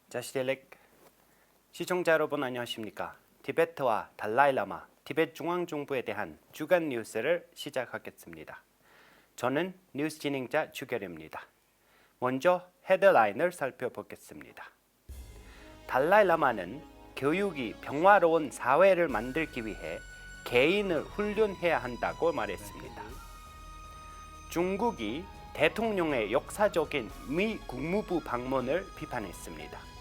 자시델렉 시청자 여러분 안녕하십니까? 티베트와 달라이라마, 티베트 중앙정부에 대한 주간 뉴스를 시작하겠습니다. 저는 뉴스 진행자 주결입니다. 먼저 헤드라인을 살펴보겠습니다. 달라이라마는 교육이 평화로운 사회를 만들기 위해 개인을 훈련해야 한다고 말했습니다. 중국이 대통령의 역사적인 미 국무부 방문을 비판했습니다.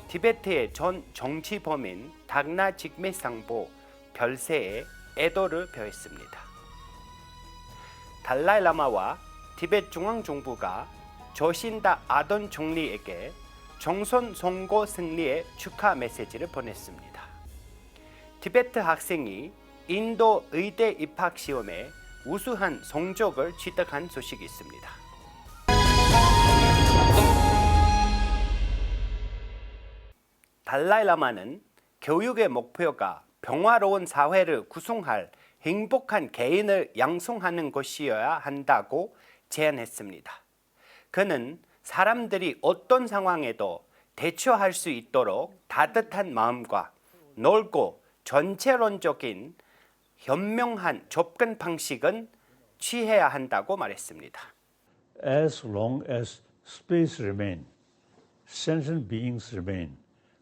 티베트의 전 정치범인 당나 직매상보 별세에 애도를 표했습니다. 달라이라마와 티베트 중앙정부가 조신다 아던 총리에게 총선 선거 승리의 축하 메시지를 보냈습니다. 티베트 학생이 인도 의대 입학 시험에 우수한 성적을 취득한 소식이 있습니다. 달라이라마는 교육의 목표가 평화로운 사회를 구성할 행복한 개인을 양성하는 것이어야 한다고 제안했습니다. 그는 사람들이 어떤 상황에도 대처할 수 있도록 따뜻한 마음과 넓고 전체론적인 현명한 접근 방식은 취해야 한다고 말했습니다. As long as space remains, sentient beings remain,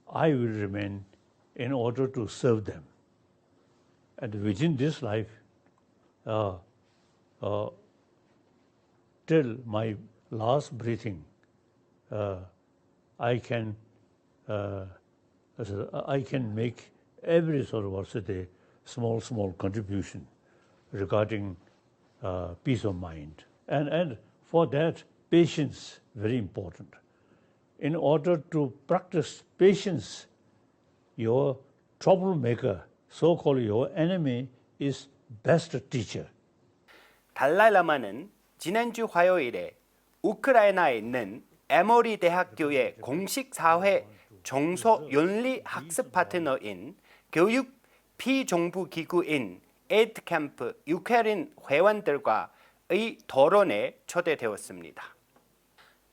I will remain in order to serve them. And within this life, till my last breathing, I can make every sort of small contribution regarding peace of mind. And for that, patience very important. In order to practice patience, your troublemaker, so-called your enemy, is best teacher. 달라이라마는 지난주 화요일에 우크라이나에 있는 에모리 대학교의 공식 사회 정서 연리 학습 파트너인 교육 피정부 기구인 에이드 캠프 유케린 회원들과의 토론에 초대되었습니다.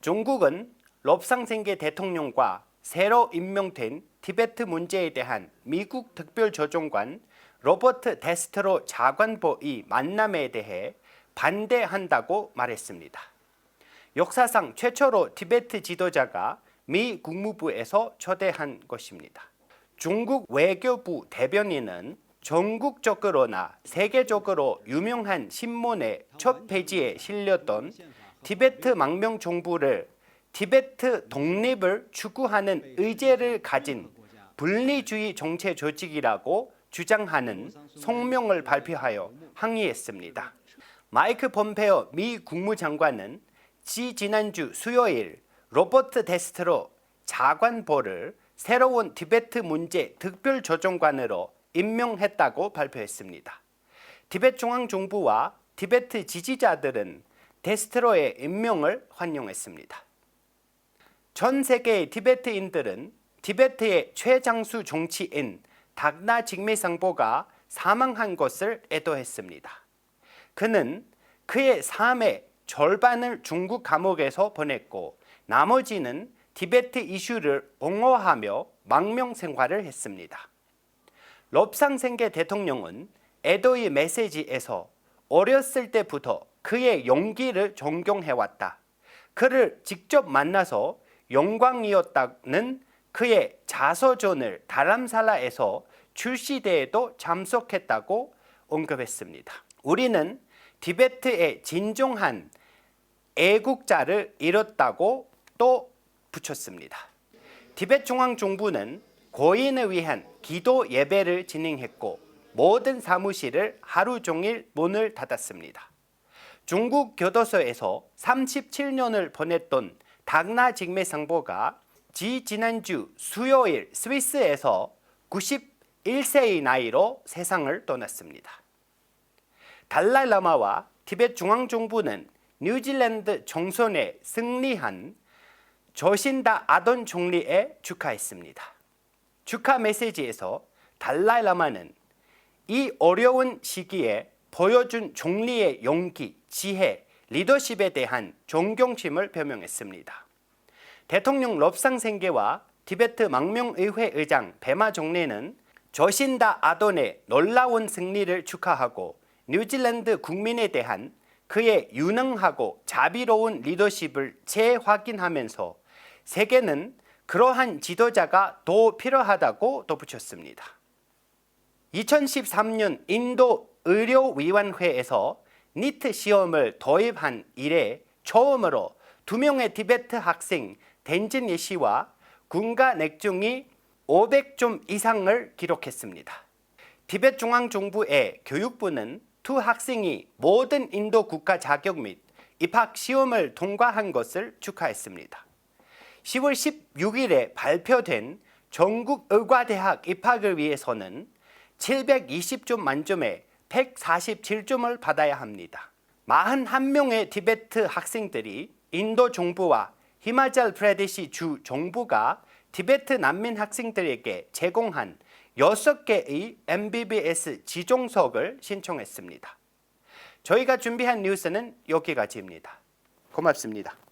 중국은 롭상생계 대통령과 새로 임명된 티베트 문제에 대한 미국 특별조정관 로버트 데스트로 장관보의 만남에 대해 반대한다고 말했습니다. 역사상 최초로 티베트 지도자가 미 국무부에서 초대한 것입니다. 중국 외교부 대변인은 전국적으로나 세계적으로 유명한 신문의 첫 페이지에 실렸던 티베트 망명 정부를 티베트 독립을 추구하는 의제를 가진 분리주의 정치 조직이라고 주장하는 성명을 발표하여 항의했습니다. 마이크 폼페오 미 국무장관은 지난주 수요일 로버트 데스트로 장관보를 새로운 티베트 문제 특별조정관으로 임명했다고 발표했습니다. 티베트 중앙정부와 티베트 지지자들은 데스트로의 임명을 환영했습니다. 전 세계의 티베트인들은 티베트의 최장수 정치인 당나 직매상보가 사망한 것을 애도했습니다. 그는 그의 삶의 절반을 중국 감옥에서 보냈고 나머지는 티베트 이슈를 옹호하며 망명 생활을 했습니다. 롭상생계 대통령은 애도의 메시지에서 어렸을 때부터 그의 용기를 존경해왔다. 그를 직접 만나서 영광이었다는 그의 자서전을 다람살라에서 출시대에도 참석했다고 언급했습니다. 우리는 티베트의 진정한 애국자를 잃었다고 또 붙였습니다. 티베트 중앙정부는 고인을 위한 기도 예배를 진행했고 모든 사무실을 하루 종일 문을 닫았습니다. 중국 교도소에서 37년을 보냈던 당나 직매상보가 지난주 수요일 스위스에서 91세의 나이로 세상을 떠났습니다. 달라이라마와 티베트 중앙정부는 뉴질랜드 총선에 승리한 조신다 아던 총리에 축하했습니다. 축하 메시지에서 달라이라마는 이 어려운 시기에 보여준 총리의 용기, 지혜, 리더십에 대한 존경심을 표명했습니다. 대통령 롭상생계와 티베트 망명의회 의장 베마 종래는 조신다 아돈의 놀라운 승리를 축하하고 뉴질랜드 국민에 대한 그의 유능하고 자비로운 리더십을 재확인하면서 세계는 그러한 지도자가 더 필요하다고 덧붙였습니다. 2013년 인도 의료위원회에서 니트 시험을 도입한 이래 처음으로 2명의 티베트 학생 덴진 씨와 군가 맥중이 500점 이상을 기록했습니다. 티베트 중앙정부의 교육부는 두 학생이 모든 인도 국가 자격 및 입학 시험을 통과한 것을 축하했습니다. 10월 16일에 발표된 전국의과대학 입학을 위해서는 720점 만점에 147점을 받아야 합니다. 41명의 티베트 학생들이 인도 정부와 히마찰 프라데시 주 정부가 티베트 난민 학생들에게 제공한 6개의 MBBS 지정석을 신청했습니다. 저희가 준비한 뉴스는 여기까지입니다. 고맙습니다.